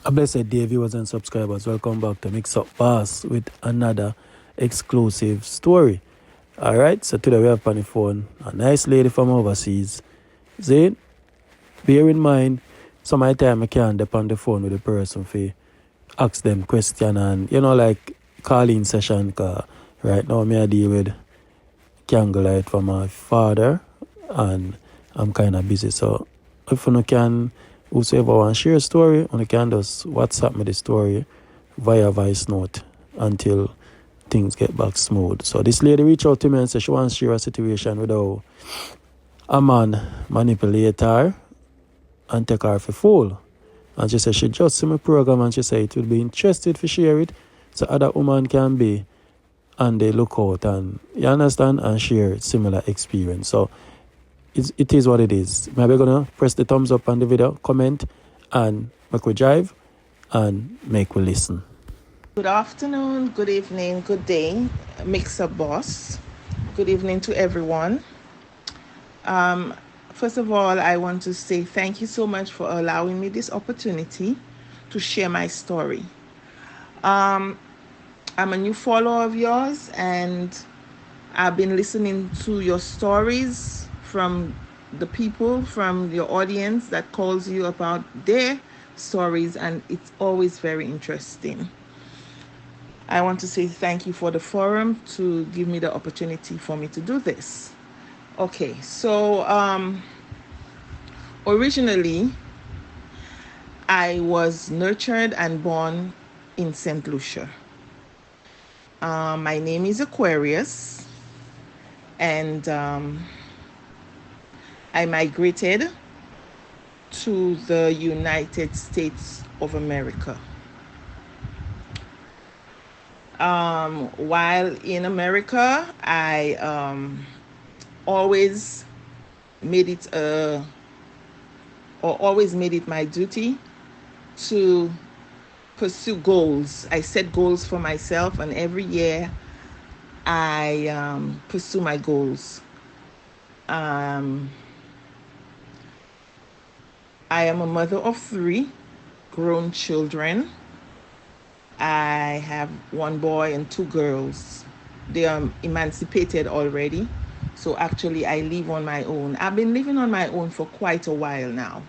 A blessed day, viewers and subscribers. Welcome back to MIXUP Boss with another exclusive story. Alright, so today we have on the phone a nice lady from overseas. See, bear in mind, some of the time I can't depend on the phone with the person for ask them question and, like calling session, cause right now me I deal with candlelight for my father and I'm kind of busy. So if you can, whosoever want to share a story, you can just WhatsApp me the story via voice note until things get back smooth. So this lady reached out to me and said she wants to share a situation with how a man manipulate her and take her for fool. And she said she just see my program and she said it would be interested to share it so other women can be and they look out and you understand and share similar experience. So it is what it is. Maybe gonna press the thumbs up on the video, comment, and make we drive and make we listen. Good afternoon, good evening, good day, MIXUP boss. Good evening to everyone. First of all, I want to say thank you so much for allowing me this opportunity to share my story. I'm a new follower of yours and I've been listening to your stories from the people, from your audience that calls you about their stories, and it's always very interesting. I want to say thank you for the forum to give me the opportunity for me to do this. Okay, so originally I was nurtured and born in St. Lucia. My name is Aquarius, and I migrated to the United States of America. While in America, I always made it my duty to pursue goals. I set goals for myself, and every year I pursue my goals. I am a mother of 3 grown children. I have 1 boy and 2 girls. They are emancipated already. So actually I live on my own. I've been living on my own for quite a while now.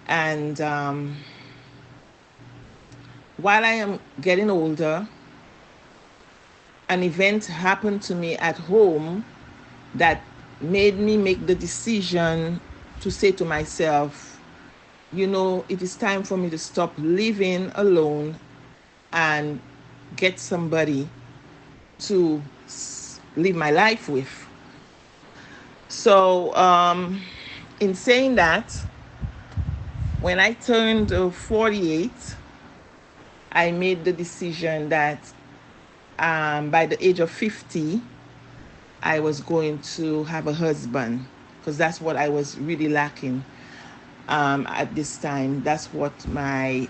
And while I am getting older, an event happened to me at home that made me make the decision to say to myself, it is time for me to stop living alone and get somebody to live my life with. So in saying that, when I turned 48, I made the decision that by the age of 50, I was going to have a husband, because that's what I was really lacking at this time. That's what my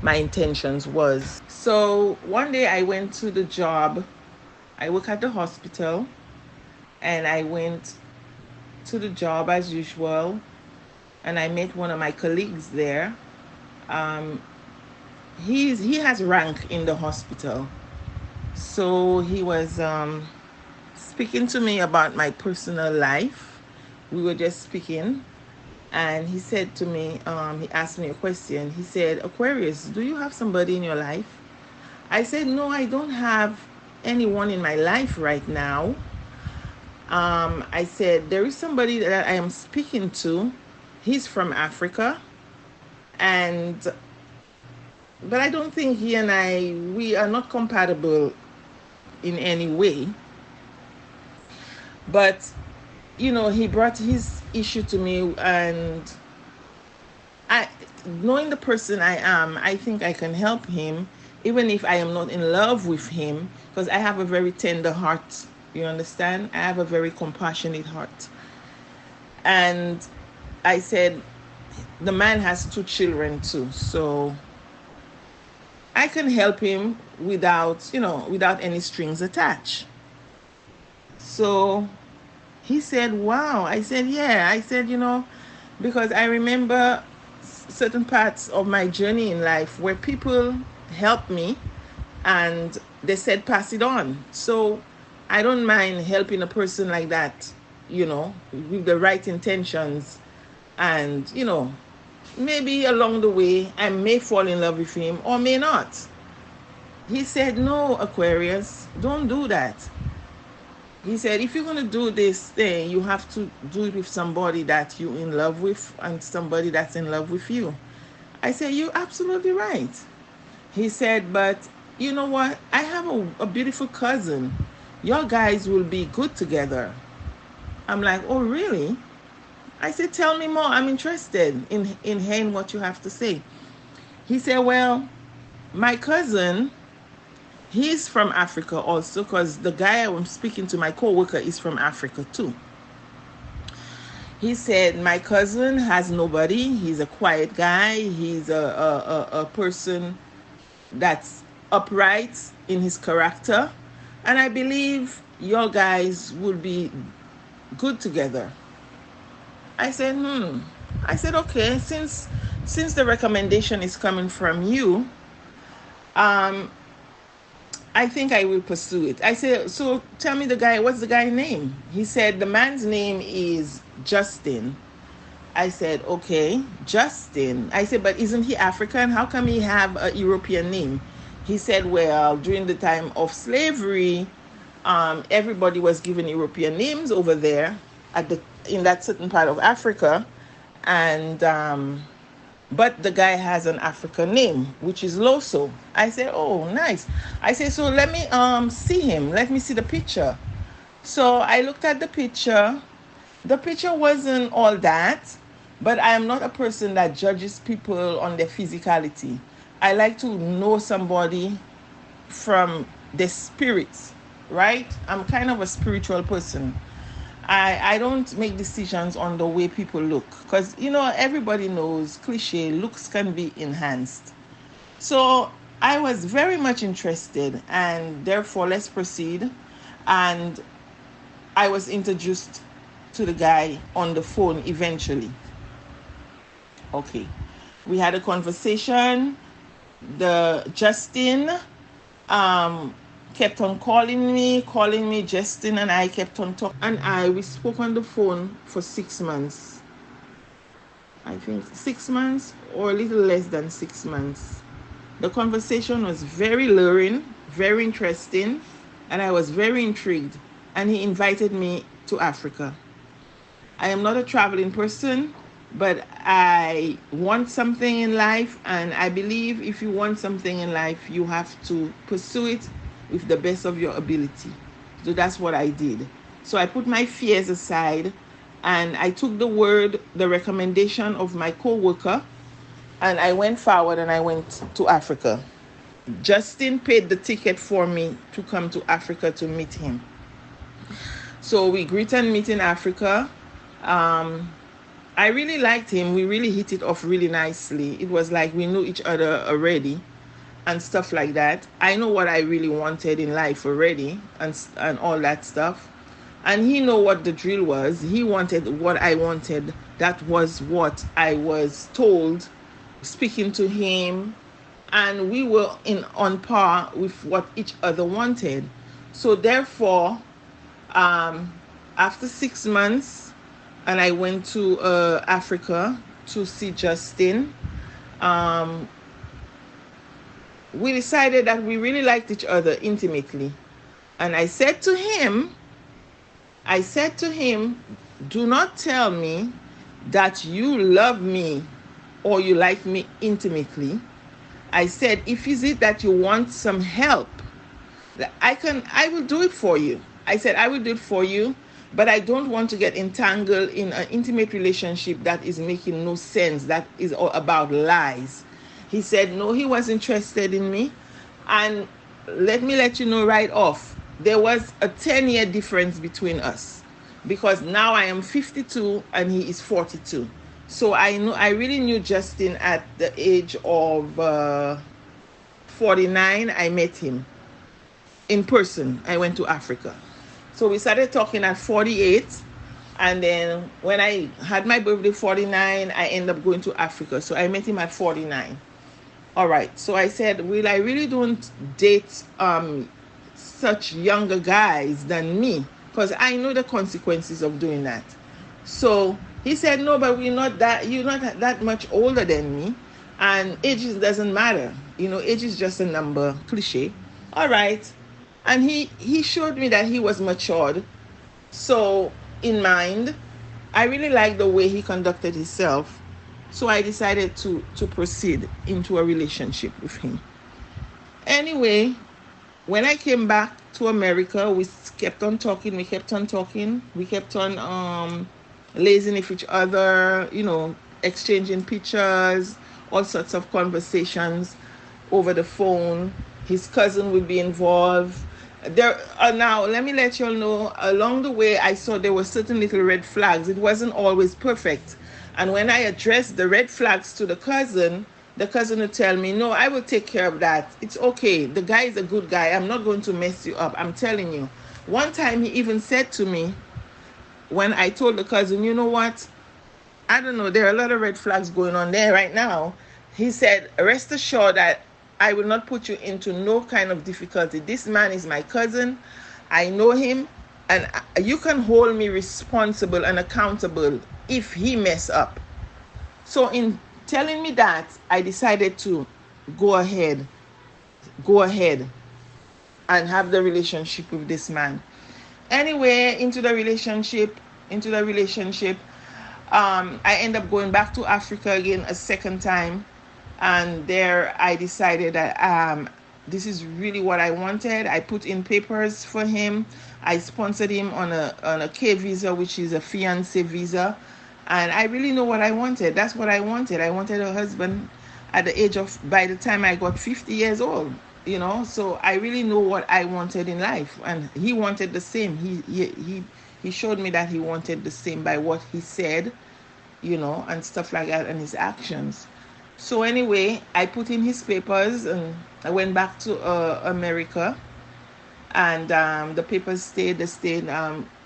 intentions was. So one day I went to the job. I work at the hospital, and I went to the job as usual, and I met one of my colleagues there. He has rank in the hospital, so he was speaking to me about my personal life. We were just speaking, and he said to me, he asked me a question. He said, Aquarius, do you have somebody in your life? I said, no, I don't have anyone in my life right now. I said, there is somebody that I am speaking to. He's from Africa, but I don't think he and we are not compatible in any way. But he brought his issue to me, and knowing the person I am, I think I can help him, even if I am not in love with him, because I have a very tender heart. You understand? I have a very compassionate heart. And I said, the man has 2 children too, so I can help him without any strings attached. So he said, wow. I said, yeah. I said, because I remember certain parts of my journey in life where people helped me and they said pass it on. So I don't mind helping a person like that, with the right intentions. And, maybe along the way I may fall in love with him or may not. He said, no, Aquarius, don't do that. He said, if you're going to do this thing, you have to do it with somebody that you're in love with and somebody that's in love with you. I said, you're absolutely right. He said, but you know what? I have a beautiful cousin. Your guys will be good together. I'm like, oh, really? I said, tell me more. I'm interested in hearing what you have to say. He said, well, my cousin, he's from Africa also, because the guy I'm speaking to, my co-worker, is from Africa too. He said, my cousin has nobody. He's a quiet guy. He's a person that's upright in his character. And I believe your guys will be good together. I said, I said, okay, since the recommendation is coming from you, I think I will pursue it. I said, so tell me what's the guy's name? He said, the man's name is Justin. I said, okay, Justin. I said, but isn't he African? How come he have a European name? He said, well, during the time of slavery, everybody was given European names over there in that certain part of Africa. And but the guy has an African name, which is Loso. I said, oh, nice. I said, so let me see him. Let me see the picture. So I looked at the picture. The picture wasn't all that, but I am not a person that judges people on their physicality. I like to know somebody from their spirits, right? I'm kind of a spiritual person. I don't make decisions on the way people look, because everybody knows, cliche, looks can be enhanced. So I was very much interested, and therefore let's proceed. And I was introduced to the guy on the phone eventually. Okay, we had a conversation. The Justin kept on calling me. Justin and I kept on talking, and we spoke on the phone for 6 months. I think 6 months or a little less than 6 months. The conversation was very luring, very interesting, and I was very intrigued. And he invited me to Africa. I am not a traveling person, but I want something in life, and I believe if you want something in life, you have to pursue it with the best of your ability. So that's what I did. So I put my fears aside, and I took the recommendation of my co-worker, and I went forward and I went to Africa. Justin paid the ticket for me to come to Africa to meet him. So we greet and meet in Africa. I really liked him. We really hit it off really nicely. It was like we knew each other already and stuff like that. I know what I really wanted in life already and all that stuff. And he know what the drill was. He wanted what I wanted. That was what I was told, speaking to him. And we were on par with what each other wanted. So therefore, after 6 months, and I went to Africa to see Justin, we decided that we really liked each other intimately. And I said to him, do not tell me that you love me or you like me intimately. I said, if is it that you want some help, I will do it for you. I said, I will do it for you, but I don't want to get entangled in an intimate relationship that is making no sense, that is all about lies. He said, no, he was interested in me. And let me let you know right off, there was a 10-year difference between us, because now I am 52 and he is 42. So I really knew Justin at the age of 49. I met him in person. I went to Africa. So we started talking at 48, And then when I had my birthday 49, I ended up going to Africa. So I met him at 49. All right. So I said, well, I really don't date such younger guys than me, because I know the consequences of doing that. So he said, no, but you're not that much older than me, and age doesn't matter. Age is just a number, cliche. All right. And he showed me that he was matured. So in mind, I really liked the way he conducted himself. So I decided to proceed into a relationship with him. Anyway, when I came back to America, we kept on talking, we kept on talking, we kept on lazing with each other, exchanging pictures, all sorts of conversations over the phone. His cousin would be involved. Now, let me let you all know, along the way, I saw there were certain little red flags. It wasn't always perfect. And when I addressed the red flags to the cousin would tell me, no, I will take care of that. It's okay. The guy is a good guy. I'm not going to mess you up. I'm telling you. One time he even said to me, when I told the cousin, you know what? I don't know. There are a lot of red flags going on there right now. He said, rest assured that I will not put you into no kind of difficulty. This man is my cousin. I know him. And you can hold me responsible and accountable if he mess up. So in telling me that, I decided to go ahead and have the relationship with this man. Anyway, into the relationship, I end up going back to Africa again a second time. And there I decided that this is really what I wanted. I put in papers for him. I sponsored him on a K visa, which is a fiancé visa. And I really know what I wanted. That's what I wanted. I wanted a husband by the time I got 50 years old, So I really know what I wanted in life. And he wanted the same. He showed me that he wanted the same by what he said, and stuff like that, and his actions. So anyway, I put in his papers and I went back to America. And the papers stayed.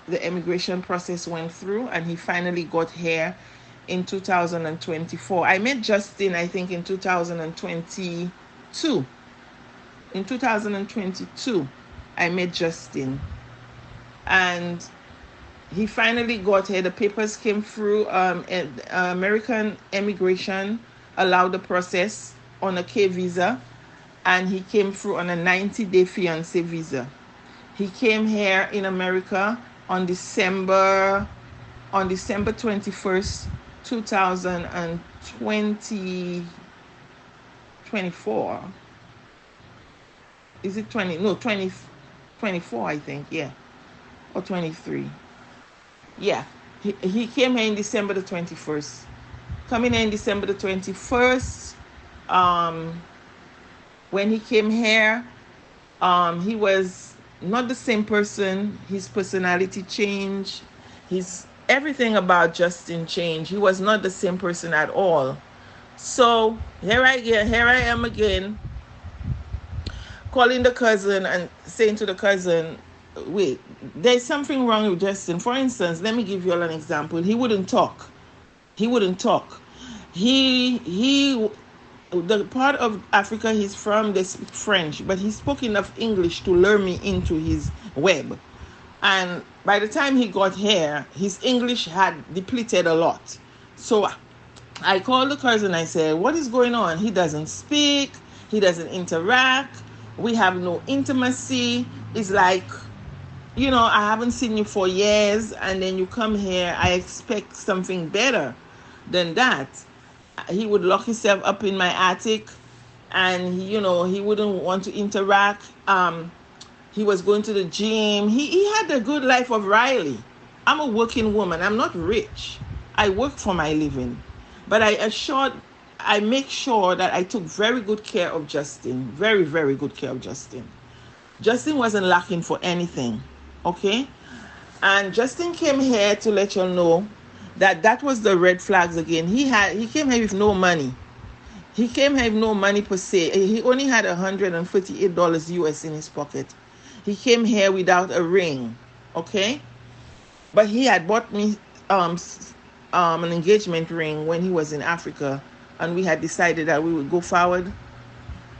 The immigration process went through, and he finally got here in 2024. I met Justin, I think, in 2022. In 2022, I met Justin. And he finally got here. The papers came through. American immigration allowed the process on a K visa. And he came through on a 90-day fiancé visa. He came here in America on December 21st, 2024. Is it 20? No, 2024, I think, yeah. Or 23. Yeah. He came here in December the 21st. Coming here in December the 21st, when he came here, he was not the same person. His personality changed. Everything about Justin changed. He was not the same person at all. So here I am again, calling the cousin and saying to the cousin, wait, there's something wrong with Justin. For instance, let me give you all an example. He wouldn't talk. The part of Africa he's from, they speak French, but he spoke enough English to lure me into his web. And by the time he got here, his English had depleted a lot. So I called the cousin. I said, what is going on? He doesn't speak. He doesn't interact. We have no intimacy. It's like, I haven't seen you for years, and then you come here. I expect something better than that. He would lock himself up in my attic, and he wouldn't want to interact. He was going to the gym. He had the good life of Riley. I'm a working woman. I'm not rich. I work for my living, but I make sure that I took very good care of Justin. Very, very good care of Justin. Justin wasn't lacking for anything. Okay, and Justin came here to let you know that was the red flags again. He came here with no money. He came here with no money per se. He only had $148 US in his pocket. He came here without a ring, okay? But he had bought me um, an engagement ring when he was in Africa, and we had decided that we would go forward.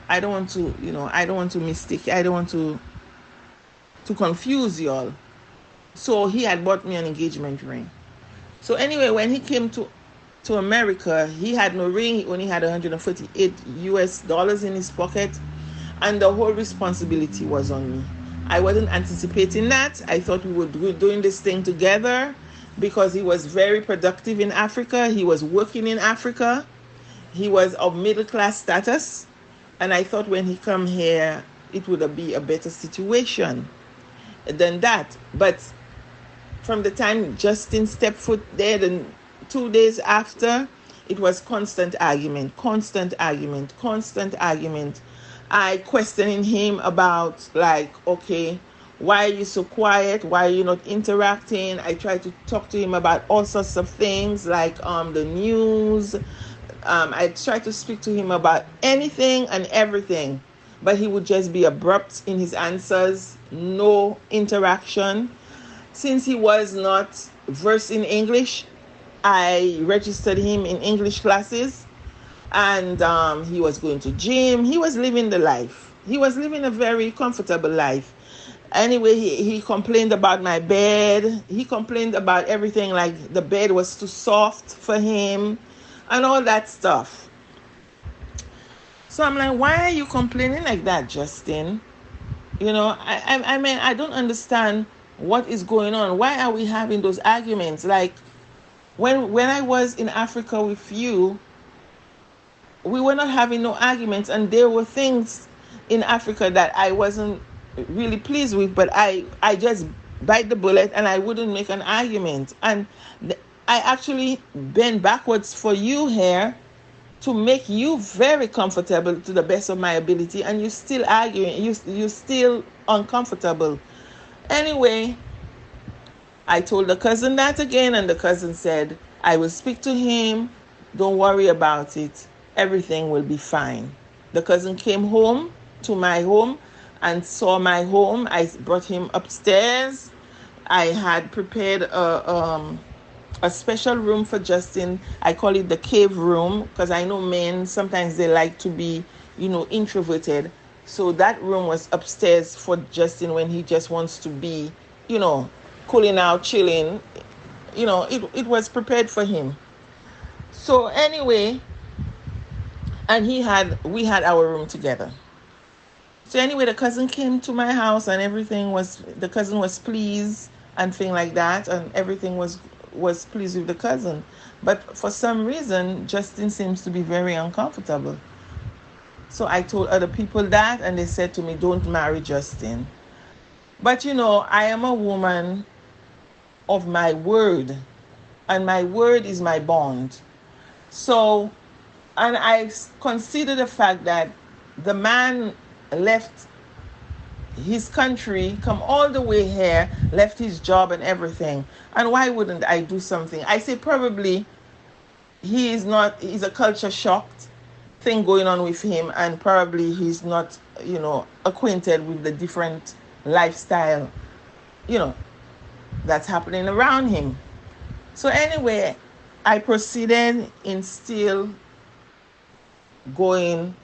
I don't want to, I don't want to mistake. I don't want to confuse y'all. So he had bought me an engagement ring. So anyway, when he came to America, he had no ring. He only had 148 US dollars in his pocket, and the whole responsibility was on me. I wasn't anticipating that. I thought we would be doing this thing together because he was very productive in Africa. He was working in Africa. He was of middle class status, and I thought when he come here, it would be a better situation than that. But from the time Justin stepped foot there, then 2 days after, it was constant argument, constant argument, constant argument. I questioning him about, like, okay, why are you so quiet? Why are you not interacting? I tried to talk to him about all sorts of things, like the news. I tried to speak to him about anything and everything, but he would just be abrupt in his answers, no interaction. Since he was not versed in English, I registered him in English classes, and he was going to gym. He was living the life. He was living a very comfortable life. Anyway, he complained about my bed. He complained about everything, like the bed was too soft for him and all that stuff. So I'm like, why are you complaining like that, Justin? I mean, I don't understand what is going on. Why are we having those arguments? Like, when I was in Africa with you, we were not having no arguments, and there were things in Africa that I wasn't really pleased with, but I just bite the bullet and I wouldn't make an argument. And I actually bend backwards for you here to make you very comfortable to the best of my ability, and you still arguing. You still uncomfortable. Anyway, I told the cousin that again, and the cousin said, I will speak to him. Don't worry about it. Everything will be fine. The cousin came home to my home and saw my home. I brought him upstairs. I had prepared a special room for Justin. I call it the cave room because I know men, sometimes they like to be, introverted. So that room was upstairs for Justin when he just wants to be, cooling out, chilling. It was prepared for him. So anyway, and we had our room together. So anyway, the cousin came to my house and the cousin was pleased and thing like that, and everything was pleased with the cousin. But for some reason, Justin seems to be very uncomfortable. So I told other people that, and they said to me, don't marry Justin. But I am a woman of my word, and my word is my bond. So, and I consider the fact that the man left his country, come all the way here, left his job and everything. And why wouldn't I do something? I say probably he's a culture shocked thing going on with him, and probably he's not, acquainted with the different lifestyle, that's happening around him. So anyway, I proceeded in still going,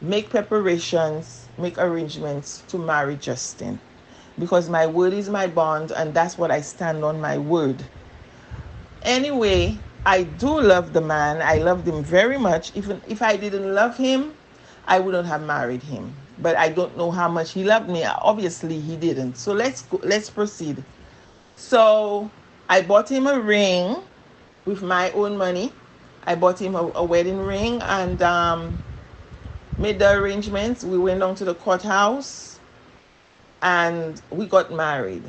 make preparations, make arrangements to marry Justin, because my word is my bond, and that's what I stand on, my word. Anyway, I do love the man. I loved him very much. Even if I didn't love him, I wouldn't have married him. But I don't know how much he loved me. Obviously, he didn't. So let's proceed. So I bought him a ring with my own money. I bought him a wedding ring and made the arrangements. We went down to the courthouse and we got married.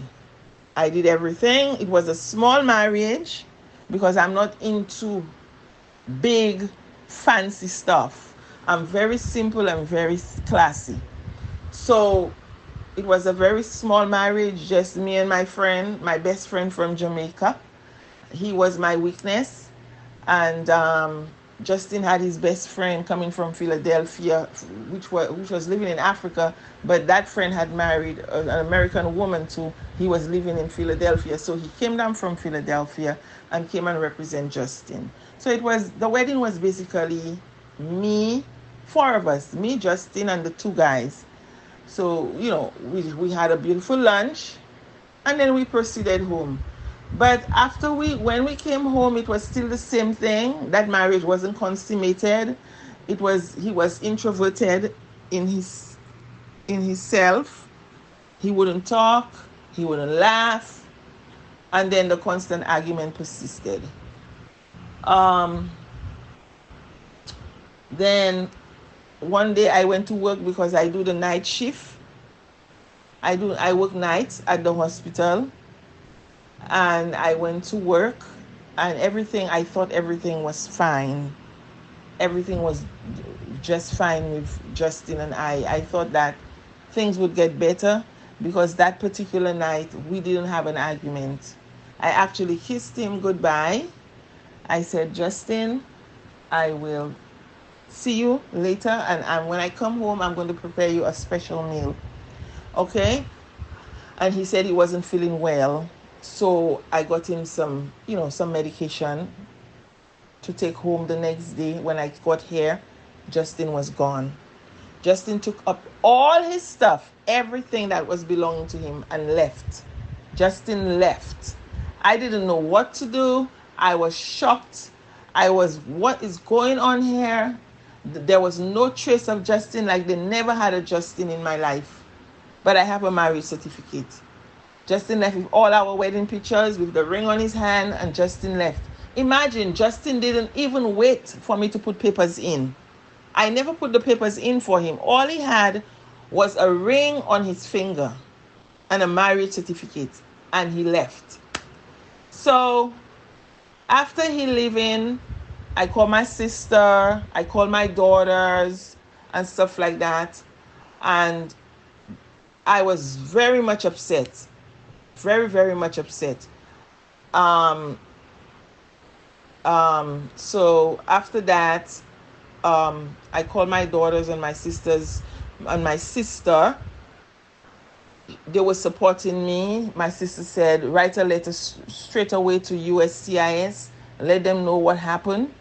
I did everything. It was a small marriage because I'm not into big fancy stuff. I'm very simple and very classy. So it was a very small marriage, just me and my friend, my best friend from Jamaica. He was my witness, and Justin had his best friend coming from Philadelphia, which was living in Africa, but that friend had married an American woman too. He was living in Philadelphia, so he came down from Philadelphia and came and represent Justin. So the wedding was basically me, four of us, me, Justin, and the two guys. So we had a beautiful lunch, and then we proceeded home. But when we came home, it was still the same thing. That marriage wasn't consummated. He was introverted in himself. He wouldn't talk. He wouldn't laugh, and then the constant argument persisted. Um, then one day I went to work because I do the night shift. I work nights at the hospital, and I went to work, and I thought everything was fine. Everything was just fine with Justin and I. I thought that things would get better because that particular night we didn't have an argument. I actually kissed him goodbye. I said, Justin, I will see you later, and when I come home, I'm going to prepare you a special meal. Okay? And he said he wasn't feeling well. So I got him some medication to take home the next day. When I got here, Justin was gone. Justin took up all his stuff, everything that was belonging to him, and left. Justin left. I didn't know what to do. I was shocked. What is going on here? There was no trace of Justin, like they never had a Justin in my life. But I have a marriage certificate. Justin left with all our wedding pictures, with the ring on his hand, and Justin left. Imagine, Justin didn't even wait for me to put papers in. I never put the papers in for him. All he had was a ring on his finger and a marriage certificate, and he left. So after he leaving, I called my sister, I called my daughters and stuff like that, and I was very much upset. Very, very much upset. Um, so after that, I called my daughters and my sisters, and my sister, they were supporting me. My sister said, write a letter straight away to USCIS, let them know what happened.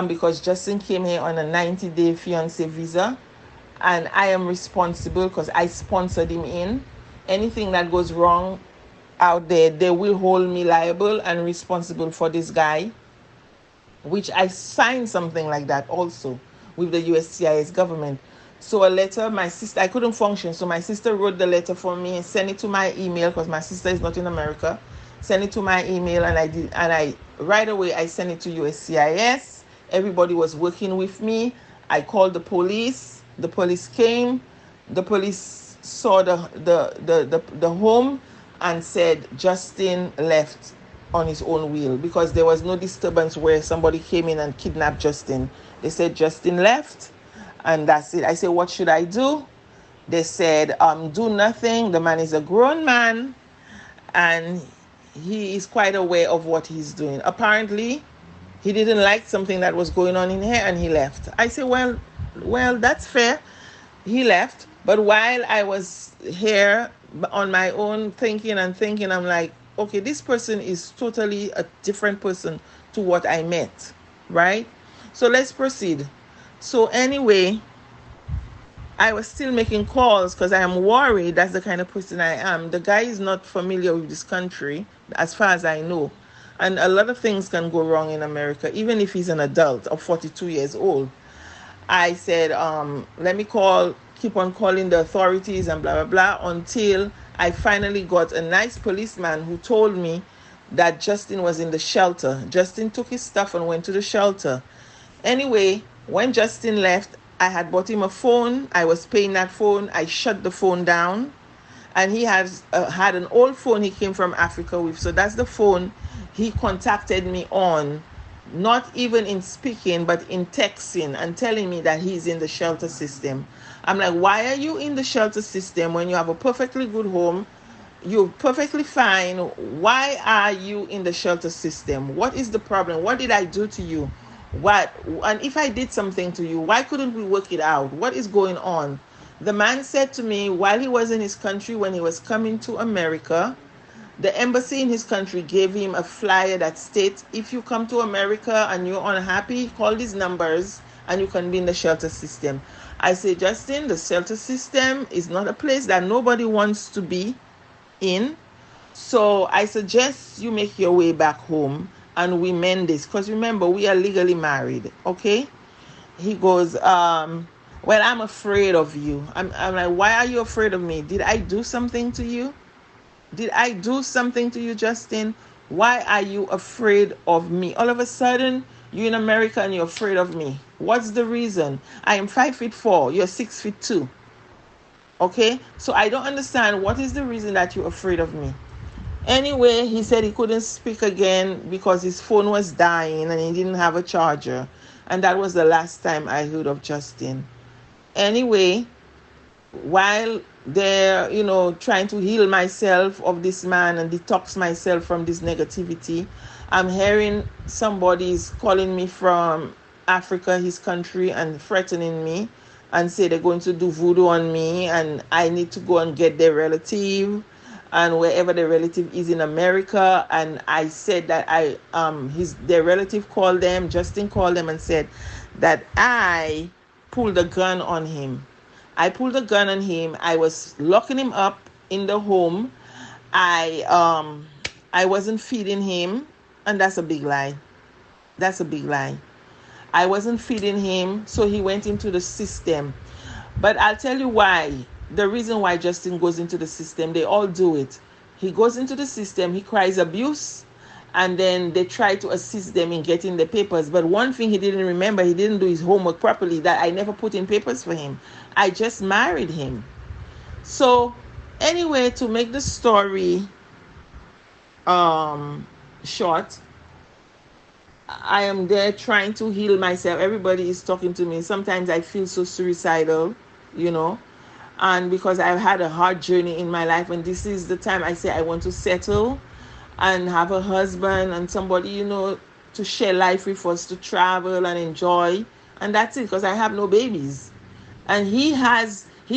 Because Justin came here on a 90-day fiancé visa, and I am responsible because I sponsored him in. Anything that goes wrong out there, they will hold me liable and responsible for this guy, which I signed something like that also with the USCIS government. So a letter, my sister, I couldn't function, so my sister wrote the letter for me and sent it to my email because my sister is not in America. Send it to my email, and I right away I sent it to USCIS. Everybody was working with me. I called the police. The police came. The police saw the home and said Justin left on his own will because there was no disturbance where somebody came in and kidnapped Justin. They said Justin left, and that's it. I said, what should I do? They said, do nothing. The man is a grown man, and he is quite aware of what he's doing. Apparently, he didn't like something that was going on in here, and he left. I said, well, that's fair. He left, but while I was here on my own thinking, I'm like, okay, this person is totally a different person to what I met, right? So let's proceed. So anyway, I was still making calls because I am worried. That's the kind of person I am. The guy is not familiar with this country, as far as I know. And a lot of things can go wrong in America, even if he's an adult of 42 years old. I said, let me keep on calling the authorities and blah, blah, blah, until I finally got a nice policeman who told me that Justin was in the shelter. Justin took his stuff and went to the shelter. Anyway, when Justin left, I had bought him a phone. I was paying that phone. I shut the phone down. And he had an old phone he came from Africa with. So that's the phone he contacted me on, not even in speaking, but in texting and telling me that he's in the shelter system. I'm like, why are you in the shelter system when you have a perfectly good home? You're perfectly fine. Why are you in the shelter system? What is the problem? What did I do to you? What, and if I did something to you, why couldn't we work it out? What is going on? The man said to me while he was in his country, when he was coming to America, the embassy in his country gave him a flyer that states, if you come to America and you're unhappy, call these numbers and you can be in the shelter system. I say, Justin, the shelter system is not a place that nobody wants to be in. So I suggest you make your way back home and we mend this. Because remember, we are legally married, okay? He goes, well, I'm afraid of you. I'm like, why are you afraid of me? Did I do something to you? Did I do something to you, Justin? Why are you afraid of me? All of a sudden, you're in America and you're afraid of me. What's the reason? I am 5'4". You're 6'2". Okay? So I don't understand what is the reason that you're afraid of me. Anyway, he said he couldn't speak again because his phone was dying and he didn't have a charger. And that was the last time I heard of Justin. Anyway, while they're, trying to heal myself of this man and detox myself from this negativity, I'm hearing somebody's calling me from Africa, his country, and threatening me and say they're going to do voodoo on me and I need to go and get their relative and wherever the relative is in America. And I said that their relative called them, Justin called them and said that I pulled a gun on him. I pulled a gun on him. I was locking him up in the home. I wasn't feeding him, and that's a big lie. That's a big lie. I wasn't feeding him, so he went into the system. But I'll tell you why. The reason why Justin goes into the system, they all do it. He goes into the system, he cries abuse, and then they try to assist them in getting the papers. But one thing he didn't remember, he didn't do his homework properly, that I never put in papers for him. I just married him. So anyway, to make the story short, I am there trying to heal myself. Everybody is talking to me. Sometimes I feel so suicidal, and because I've had a hard journey in my life, and this is the time I say I want to settle and have a husband and somebody, to share life with us, to travel and enjoy. And that's it, because I have no babies. And he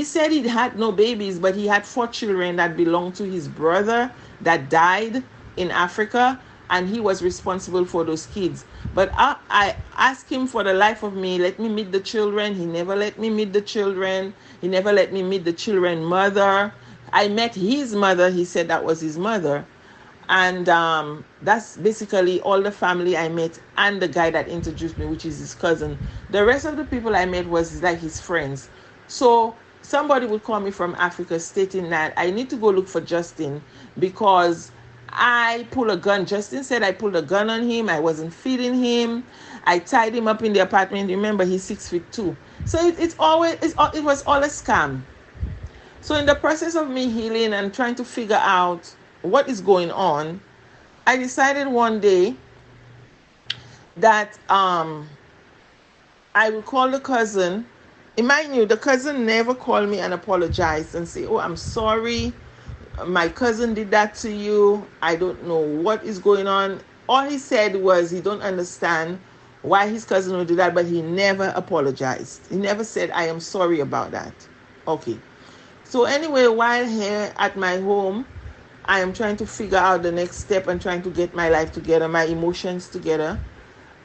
said he had no babies, but he had 4 children that belonged to his brother that died in Africa, and he was responsible for those kids. But I asked him for the life of me, let me meet the children. He never let me meet the children. He never let me meet the children's mother. I met his mother. He said that was his mother. And that's basically all the family I met and the guy that introduced me, which is his cousin. The rest of the people I met was like his friends. So somebody would call me from Africa stating that I need to go look for Justin because I pulled a gun. Justin said I pulled a gun on him. I wasn't feeding him. I tied him up in the apartment. Remember, he's 6'2". So it was all a scam. So in the process of me healing and trying to figure out what is going on, I decided one day that I will call the cousin. And mind you, the cousin never called me and apologized and say, oh, I'm sorry, my cousin did that to you. I don't know what is going on. All he said was he don't understand why his cousin would do that, but he never apologized. He never said, I am sorry about that. Okay. So anyway, while here at my home, I am trying to figure out the next step and trying to get my life together, my emotions together,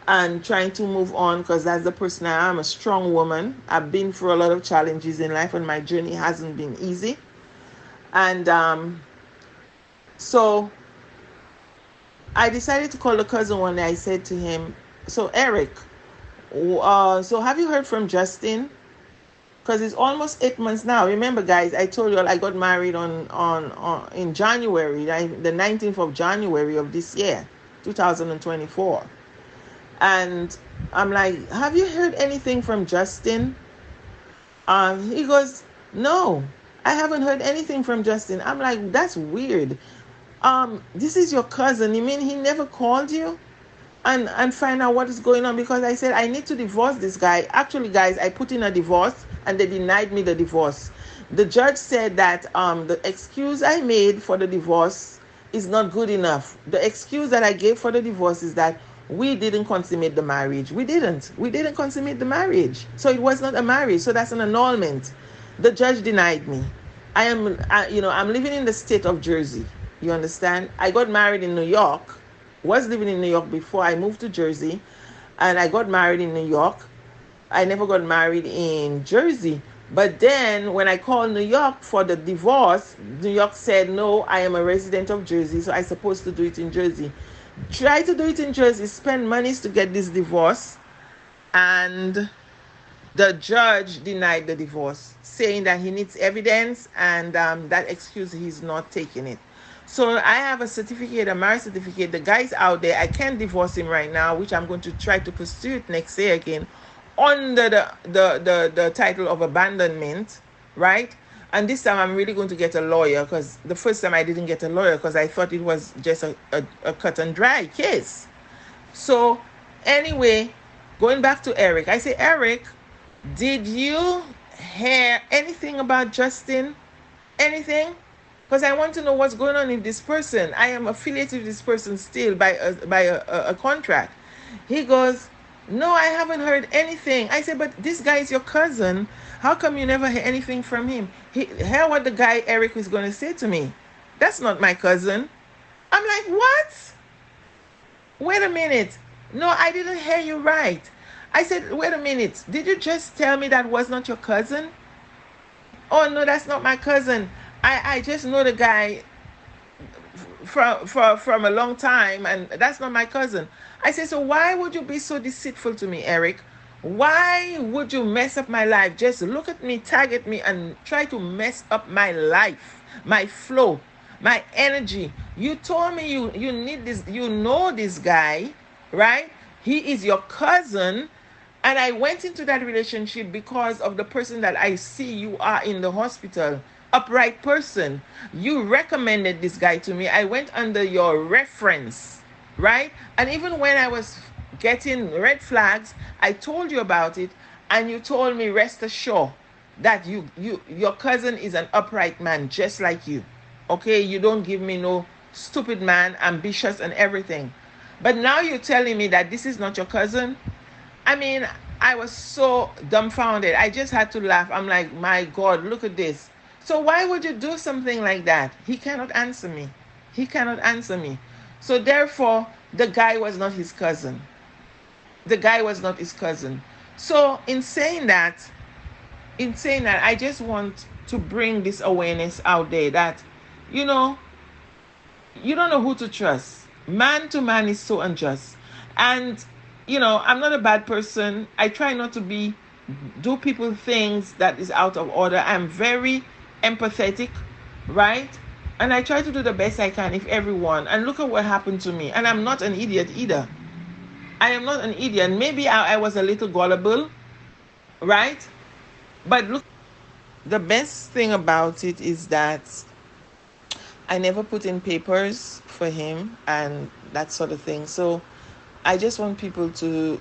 and trying to move on, because that's the person I am, a strong woman. I've been through a lot of challenges in life and my journey hasn't been easy. And so I decided to call the cousin one day. I said to him, so Eric, so have you heard from Justin? Because it's almost 8 months now. Remember, guys, I told you all I got married in January, the 19th of January of this year, 2024. And I'm like, have you heard anything from Justin? He goes, no, I haven't heard anything from Justin. I'm like, that's weird. This is your cousin. You mean he never called you and find out what is going on? Because I said, I need to divorce this guy. Actually, guys, I put in a divorce and they denied me the divorce. The judge said that the excuse I made for the divorce is not good enough. The excuse that I gave for the divorce is that we didn't consummate the marriage. We didn't consummate the marriage. So it was not a marriage. So that's an annulment. The judge denied me. I'm living in the state of Jersey. You understand? I got married in New York. Was living in New York before I moved to Jersey, and I got married in New York. I never got married in Jersey. But then when I called New York for the divorce, New York said, no, I am a resident of Jersey, so I'm supposed to do it in Jersey. Try to do it in Jersey, spend monies to get this divorce, and the judge denied the divorce, saying that he needs evidence, and that excuse, he's not taking it. So I have a certificate, a marriage certificate. The guy's out there. I can't divorce him right now, which I'm going to try to pursue it next year again under the title of abandonment, right? And this time I'm really going to get a lawyer, because the first time I didn't get a lawyer because I thought it was just a cut and dry case. So anyway, going back to Eric, I say, Eric, did you hear anything about Justin? Anything? Because I want to know what's going on with this person. I am affiliated with this person still by a contract. He goes, no, I haven't heard anything. I said, but this guy is your cousin. How come you never hear anything from him? Hear what the guy Eric is going to say to me. That's not my cousin. I'm like, what? Wait a minute. No, I didn't hear you right. I said, wait a minute. Did you just tell me that was not your cousin? Oh, no, that's not my cousin. I just know the guy from a long time, and that's not my cousin. I said, so why would you be so deceitful to me, Eric? Why would you mess up my life? Just look at me, target me, and try to mess up my life, my flow, my energy. You told me you need this, you know this guy, right? He is your cousin. And I went into that relationship because of the person that I see you are in the hospital. Upright person. You recommended this guy to me. I went under your reference, right? And even when I was getting red flags, I told you about it, and you told me, rest assured that your cousin is an upright man just like you. Okay, you don't give me no stupid man, ambitious and everything. But now you're telling me that this is not your cousin. I mean, I was so dumbfounded. I just had to laugh. I'm like, my God, look at this. So why would you do something like that? He cannot answer me. He cannot answer me. So therefore, the guy was not his cousin. The guy was not his cousin. So in saying that, I just want to bring this awareness out there that, you know, you don't know who to trust. Man to man is so unjust. And, you know, I'm not a bad person. I try not to do people things that is out of order. I'm very empathetic, right? And I try to do the best I can if everyone. And look at what happened to me. And I'm not an idiot either. I am not an idiot. Maybe I was a little gullible, right? But look, the best thing about it is that I never put in papers for him and that sort of thing. So I just want people to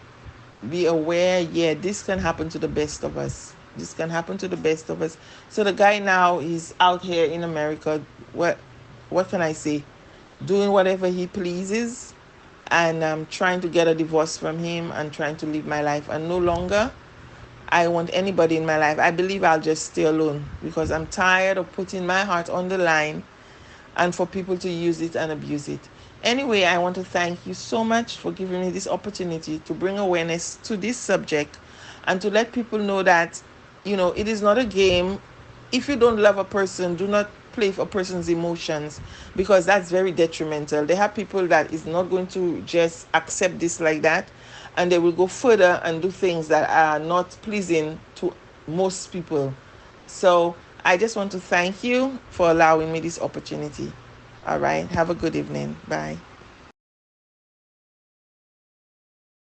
be aware, yeah, this can happen to the best of us. This can happen to the best of us. So the guy now is out here in America. What can I say? Doing whatever he pleases. And I'm trying to get a divorce from him and trying to live my life. And no longer I want anybody in my life. I believe I'll just stay alone because I'm tired of putting my heart on the line and for people to use it and abuse it. Anyway, I want to thank you so much for giving me this opportunity to bring awareness to this subject and to let people know that, you know, it is not a game. If you don't love a person, do not play for a person's emotions because that's very detrimental. They have people that is not going to just accept this like that, and they will go further and do things that are not pleasing to most people. So I just want to thank you for allowing me this opportunity. All right. Have a good evening. Bye.